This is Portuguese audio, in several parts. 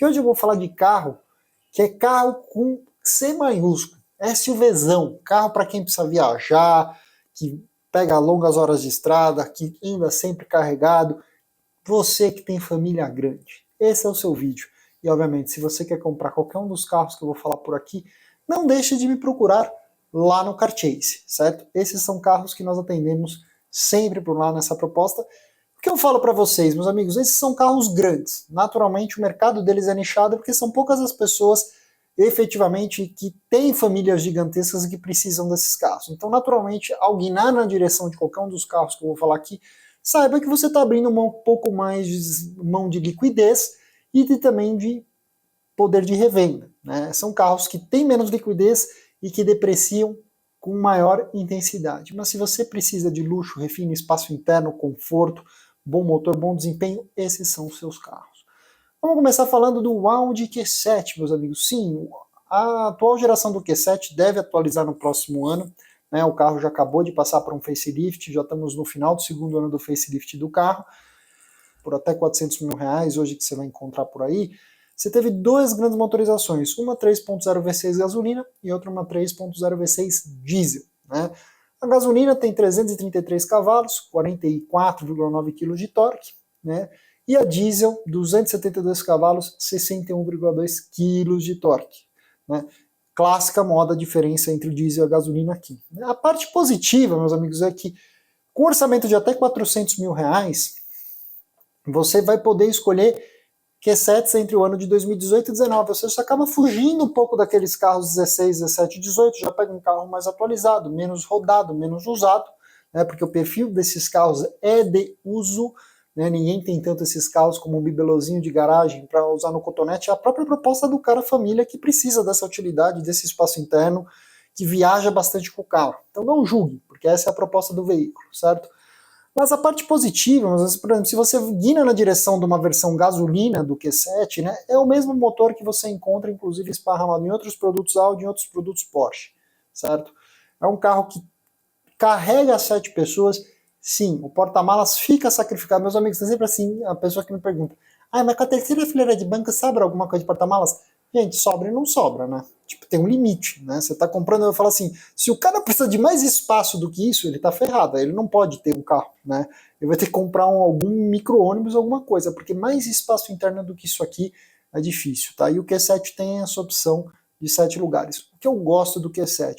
Porque hoje eu vou falar de carro, que é carro com C maiúsculo, SUVzão, carro para quem precisa viajar, que pega longas horas de estrada, que anda sempre carregado, você que tem família grande. Esse é o seu vídeo. E obviamente, se você quer comprar qualquer um dos carros que eu vou falar por aqui, não deixe de me procurar lá no Carchase, certo? Esses são carros que nós atendemos sempre por lá nessa proposta. O que eu falo para vocês, meus amigos, esses são carros grandes. Naturalmente, o mercado deles é nichado porque são poucas as pessoas efetivamente que têm famílias gigantescas e que precisam desses carros. Então, naturalmente, ao guinar na direção de qualquer um dos carros que eu vou falar aqui, saiba que você está abrindo um pouco mais de mão de liquidez e também de poder de revenda, né? São carros que têm menos liquidez e que depreciam com maior intensidade. Mas se você precisa de luxo, refino, espaço interno, conforto, bom motor, bom desempenho, esses são os seus carros. Vamos começar falando do Audi Q7, meus amigos. Sim, a atual geração do Q7 deve atualizar no próximo ano, né? O carro já acabou de passar por um facelift, já estamos no final do segundo ano do facelift do carro, por até 400 mil reais, hoje que você vai encontrar por aí. Você teve duas grandes motorizações, uma 3.0 V6 gasolina e outra uma 3.0 V6 diesel, né? A gasolina tem 333 cavalos, 44,9 kg de torque, né? E a diesel, 272 cavalos, 61,2 kg de torque, né? Clássica moda a diferença entre o diesel e a gasolina aqui. A parte positiva, meus amigos, é que com orçamento de até 400 mil reais, você vai poder escolher Q7 entre o ano de 2018 e 2019. Você só acaba fugindo um pouco daqueles carros 16, 17, 18, já pega um carro mais atualizado, menos rodado, menos usado, né, porque o perfil desses carros é de uso, né, ninguém tem tanto esses carros como um bibelozinho de garagem para usar no cotonete. É a própria proposta do cara família que precisa dessa utilidade, desse espaço interno, que viaja bastante com o carro. Então não julgue, porque essa é a proposta do veículo, certo? Mas a parte positiva, por exemplo, se você guina na direção de uma versão gasolina do Q7, né, é o mesmo motor que você encontra, inclusive, esparramado em outros produtos Audi e em outros produtos Porsche, certo? É um carro que carrega 7 pessoas, sim, o porta-malas fica sacrificado. Meus amigos, é sempre assim, a pessoa que me pergunta, mas com a terceira fileira de banco sobra alguma coisa de porta-malas? Gente, sobra e não sobra, né? Tipo, tem um limite, né? Você tá comprando, eu falo assim, se o cara precisa de mais espaço do que isso, ele tá ferrado, ele não pode ter um carro, né? Ele vai ter que comprar algum micro-ônibus, alguma coisa, porque mais espaço interno do que isso aqui é difícil, tá? E o Q7 tem essa opção de 7 lugares. O que eu gosto do Q7?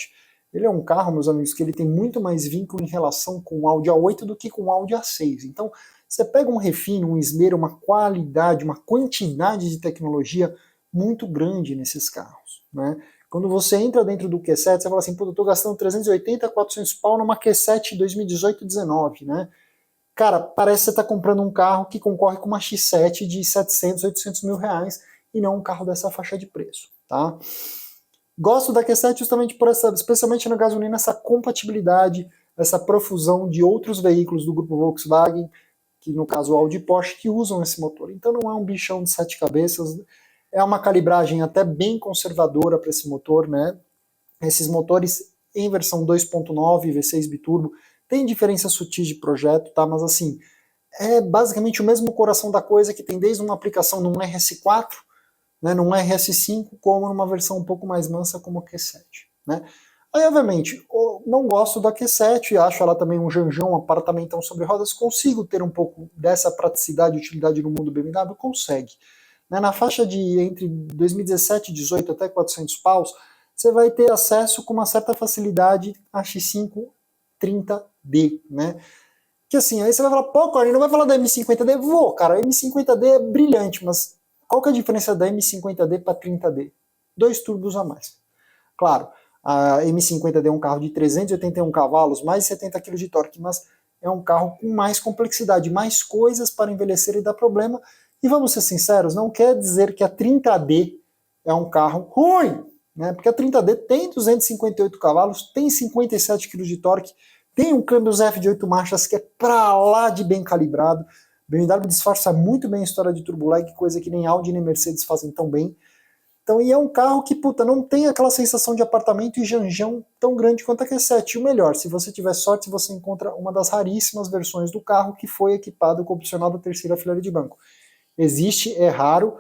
Ele é um carro, meus amigos, que ele tem muito mais vínculo em relação com o Audi A8 do que com o Audi A6. Então, você pega um refino, um esmero, uma qualidade, uma quantidade de tecnologia muito grande nesses carros, né? Quando você entra dentro do Q7, você fala assim, pô, eu tô gastando 380, 400 pau numa Q7 2018-19, né? Cara, parece que você tá comprando um carro que concorre com uma X7 de 700, 800 mil reais e não um carro dessa faixa de preço, tá? Gosto da Q7 justamente por essa, especialmente na gasolina, essa compatibilidade, essa profusão de outros veículos do grupo Volkswagen, que no caso o Audi e Porsche, que usam esse motor. Então não é um bichão de 7 cabeças, é uma calibragem até bem conservadora para esse motor, né? Esses motores em versão 2.9 V6 biturbo tem diferenças sutis de projeto, tá? Mas assim, é basicamente o mesmo coração da coisa que tem desde uma aplicação num RS4, né, num RS5, como numa versão um pouco mais mansa como a Q7, né? Aí, obviamente, eu não gosto da Q7, acho ela também um janjão, um apartamentão sobre rodas, consigo ter um pouco dessa praticidade e utilidade no mundo BMW? Consegue. Né, na faixa de entre 2017 e 18 até 400 paus, você vai ter acesso com uma certa facilidade a X5 30D, né? Que assim, aí você vai falar, pô, Corey, não vai falar da M50D? Vou, cara, a M50D é brilhante, mas qual que é a diferença da M50D para 30D? 2 turbos a mais. Claro, a M50D é um carro de 381 cavalos, mais 70 kg de torque, mas é um carro com mais complexidade, mais coisas para envelhecer e dar problema. E vamos ser sinceros, não quer dizer que a 30D é um carro ruim, né? Porque a 30D tem 258 cavalos, tem 57 kg de torque, tem um câmbio ZF de 8 marchas que é pra lá de bem calibrado. BMW disfarça muito bem a história de turbo lag, coisa que nem Audi nem Mercedes fazem tão bem. Então, e é um carro que, puta, não tem aquela sensação de apartamento e janjão tão grande quanto a Q7. E o melhor, se você tiver sorte, você encontra uma das raríssimas versões do carro que foi equipado com o opcional da terceira fileira de banco. Existe, é raro,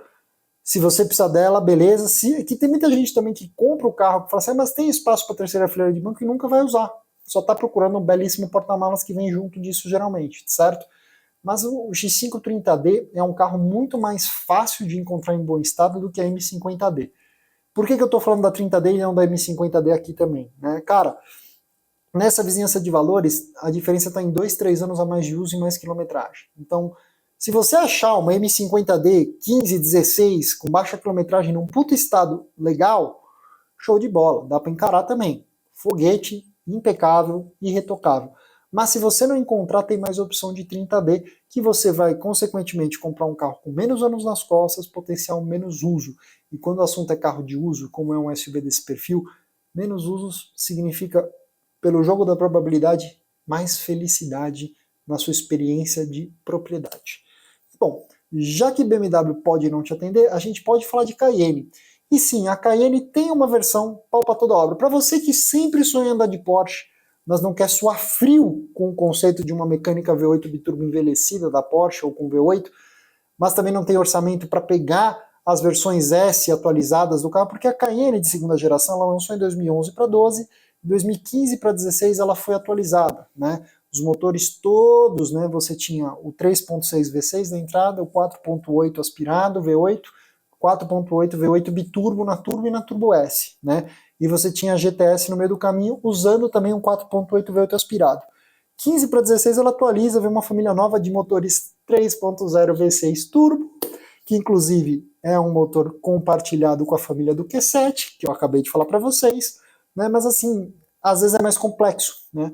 Se você precisa dela, beleza. Que tem muita gente também que compra o carro e fala assim, mas tem espaço para terceira fileira de banco e nunca vai usar. Só está procurando um belíssimo porta-malas que vem junto disso geralmente, certo? Mas o X530D é um carro muito mais fácil de encontrar em bom estado do que a M50D. Por que eu estou falando da 30D e não da M50D aqui também? Né? Cara, nessa vizinhança de valores, a diferença está em 2, 3 anos a mais de uso e mais quilometragem. Então, se você achar uma M50D 15, 16, com baixa quilometragem num puto estado legal, show de bola, dá para encarar também. Foguete, impecável, irretocável. Mas se você não encontrar, tem mais opção de 30D, que você vai, consequentemente, comprar um carro com menos anos nas costas, potencial menos uso. E quando o assunto é carro de uso, como é um SUV desse perfil, menos usos significa, pelo jogo da probabilidade, mais felicidade na sua experiência de propriedade. Bom, já que BMW pode não te atender, a gente pode falar de Cayenne. E sim, a Cayenne tem uma versão pau para toda obra. Para você que sempre sonha andar de Porsche, mas não quer suar frio com o conceito de uma mecânica V8 biturbo envelhecida da Porsche ou com V8, mas também não tem orçamento para pegar as versões S atualizadas do carro, porque a Cayenne de segunda geração ela lançou em 2011 para 12, em 2015 para 16 ela foi atualizada, né? Os motores todos, né? Você tinha o 3.6 V6 na entrada, o 4.8 aspirado V8, 4.8 V8 biturbo na turbo e na turbo S, né? E você tinha a GTS no meio do caminho, usando também um 4.8 V8 aspirado. 15 para 16 ela atualiza, vem uma família nova de motores 3.0 V6 turbo, que inclusive é um motor compartilhado com a família do Q7, que eu acabei de falar para vocês, né? Mas assim, às vezes é mais complexo, né?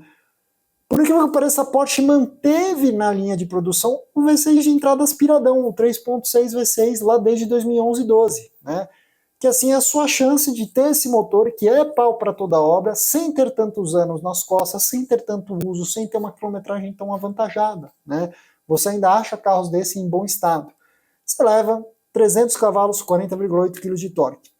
Por incrível que pareça, a Porsche manteve na linha de produção o V6 de entrada aspiradão, o 3.6 V6 lá desde 2011 e 12, né? Que assim é a sua chance de ter esse motor que é pau para toda obra, sem ter tantos anos nas costas, sem ter tanto uso, sem ter uma quilometragem tão avantajada, né? Você ainda acha carros desse em bom estado. Você leva 300 cavalos, 40,8 kg de torque.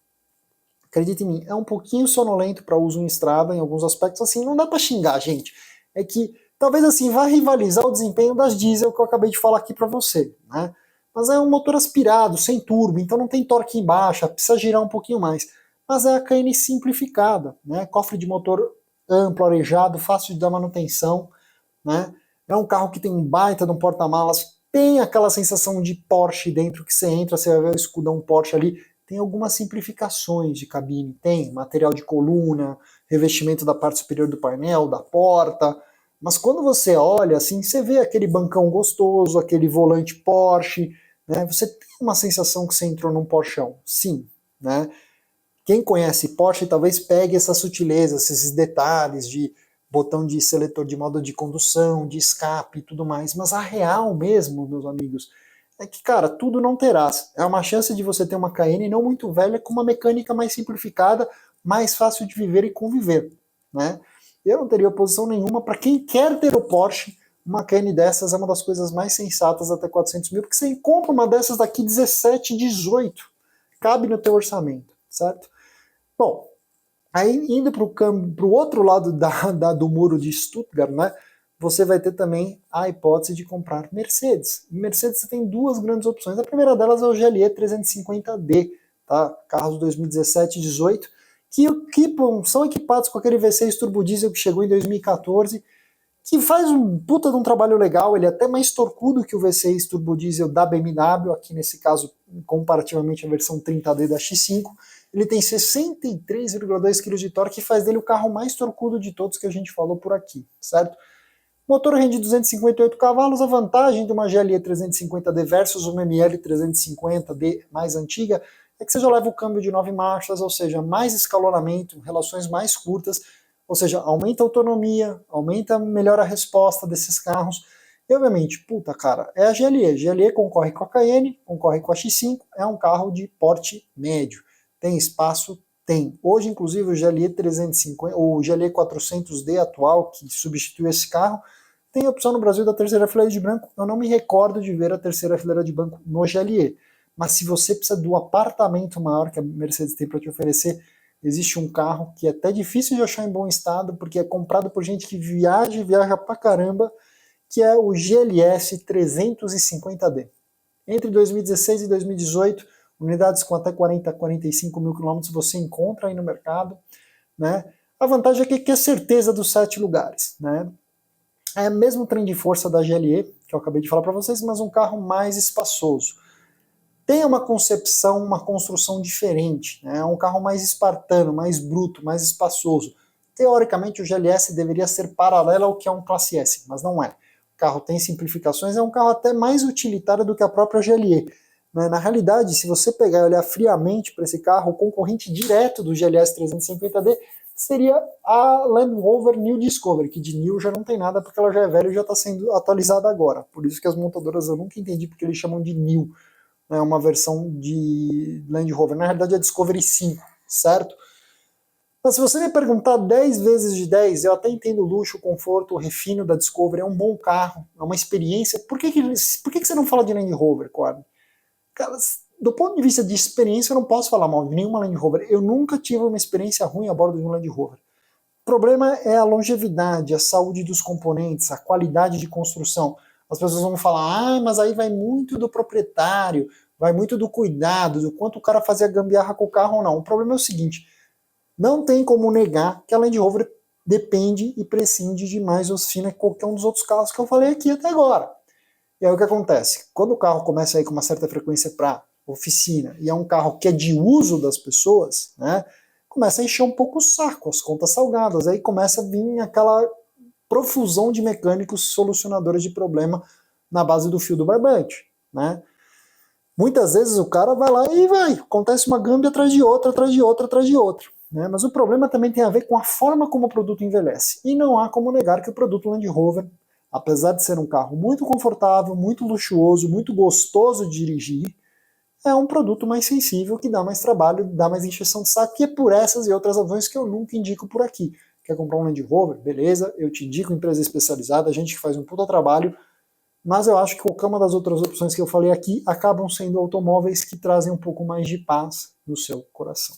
Acredite em mim, é um pouquinho sonolento para uso em estrada, em alguns aspectos, assim, não dá para xingar, gente. É que talvez assim vai rivalizar o desempenho das diesel que eu acabei de falar aqui para você, né? Mas é um motor aspirado, sem turbo, então não tem torque em baixa, precisa girar um pouquinho mais. Mas é a Cayenne simplificada, né? Cofre de motor amplo, arejado, fácil de dar manutenção, né? É um carro que tem um baita de um porta-malas, tem aquela sensação de Porsche dentro que você entra, você vai ver o escudão Porsche ali. Tem algumas simplificações de cabine, tem material de coluna, revestimento da parte superior do painel, da porta, mas quando você olha assim, você vê aquele bancão gostoso, aquele volante Porsche, né? Você tem uma sensação que você entrou num Porschão, sim, né? Quem conhece Porsche talvez pegue essas sutilezas, esses detalhes de botão de seletor de modo de condução, de escape e tudo mais, mas a real mesmo, meus amigos, é que, cara, tudo não terás. É uma chance de você ter uma Cayenne não muito velha com uma mecânica mais simplificada, mais fácil de viver e conviver, né? Eu não teria oposição nenhuma para quem quer ter o Porsche. Uma Cayenne dessas é uma das coisas mais sensatas até 400 mil, porque você compra uma dessas daqui 17, 18, cabe no teu orçamento, certo? Bom, aí indo para o outro lado do muro de Stuttgart, né? Você vai ter também a hipótese de comprar Mercedes. Em Mercedes você tem duas grandes opções. A primeira delas é o GLE 350D, tá? Carros 2017 e 18, que são equipados com aquele V6 turbo diesel que chegou em 2014, que faz um puta de um trabalho legal. Ele é até mais torcudo que o V6 turbo diesel da BMW, aqui nesse caso comparativamente a versão 30D da X5. Ele tem 63,2 kg de torque e faz dele o carro mais torcudo de todos que a gente falou por aqui, certo? O motor rende 258 cavalos, a vantagem de uma GLE 350D versus uma ML 350D mais antiga é que você já leva o câmbio de 9 marchas, ou seja, mais escalonamento, relações mais curtas, ou seja, aumenta a autonomia, melhora a resposta desses carros. E obviamente, puta cara, é a GLE. GLE concorre com a Cayenne, concorre com a X5, é um carro de porte médio. Tem espaço? Tem. Hoje, inclusive, o GLE 350, o GLE 400D atual, que substitui esse carro, tem a opção no Brasil da terceira fileira de banco. Eu não me recordo de ver a terceira fileira de banco no GLE. Mas se você precisa do apartamento maior que a Mercedes tem para te oferecer, existe um carro que é até difícil de achar em bom estado, porque é comprado por gente que viaja pra caramba, que é o GLS 350D. Entre 2016 e 2018, Unidades com até 40, 45 mil quilômetros você encontra aí no mercado, né? A vantagem é que é certeza dos 7 lugares, né? É o mesmo trem de força da GLE, que eu acabei de falar para vocês, mas um carro mais espaçoso. Tem uma concepção, uma construção diferente, né? É um carro mais espartano, mais bruto, mais espaçoso. Teoricamente, o GLS deveria ser paralelo ao que é um Classe S, mas não é. O carro tem simplificações, é um carro até mais utilitário do que a própria GLE. Na realidade, se você pegar e olhar friamente para esse carro, o concorrente direto do GLS 350D seria a Land Rover New Discovery, que de New já não tem nada porque ela já é velha e já está sendo atualizada agora. Por isso que as montadoras eu nunca entendi porque eles chamam de New, né, uma versão de Land Rover. Na realidade é a Discovery 5, certo? Mas se você me perguntar 10 vezes de 10, eu até entendo o luxo, o conforto, o refino da Discovery, é um bom carro, é uma experiência. Por que você não fala de Land Rover, Corne? Cara, do ponto de vista de experiência, eu não posso falar mal de nenhuma Land Rover. Eu nunca tive uma experiência ruim a bordo de um Land Rover. O problema é a longevidade, a saúde dos componentes, a qualidade de construção. As pessoas vão falar, mas aí vai muito do proprietário, vai muito do cuidado, do quanto o cara fazia gambiarra com o carro ou não. O problema é o seguinte, não tem como negar que a Land Rover depende e prescinde de mais oficina que qualquer um dos outros carros que eu falei aqui até agora. E aí o que acontece? Quando o carro começa a ir com uma certa frequência para oficina e é um carro que é de uso das pessoas, né, começa a encher um pouco o saco, as contas salgadas, aí começa a vir aquela profusão de mecânicos solucionadores de problema na base do fio do barbante, né? Muitas vezes o cara vai lá e acontece uma gâmbia atrás de outra, atrás de outra, atrás de outra. Né? Mas o problema também tem a ver com a forma como o produto envelhece. E não há como negar que o produto Land Rover, apesar de ser um carro muito confortável, muito luxuoso, muito gostoso de dirigir, é um produto mais sensível, que dá mais trabalho, dá mais encheção de saco, que é por essas e outras razões que eu nunca indico por aqui. Quer comprar um Land Rover? Beleza, eu te indico empresa especializada, a gente que faz um puta trabalho, mas eu acho que qualquer uma das outras opções que eu falei aqui acabam sendo automóveis que trazem um pouco mais de paz no seu coração.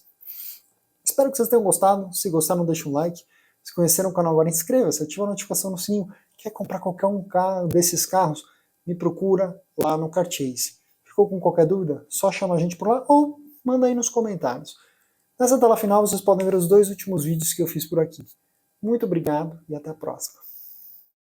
Espero que vocês tenham gostado. Se gostaram, deixa um like. Se conheceram o canal agora, inscreva-se, ativa a notificação no sininho. Quer comprar qualquer um desses carros? Me procura lá no Carchase. Ficou com qualquer dúvida? Só chama a gente por lá ou manda aí nos comentários. Nessa tela final vocês podem ver os 2 últimos vídeos que eu fiz por aqui. Muito obrigado e até a próxima.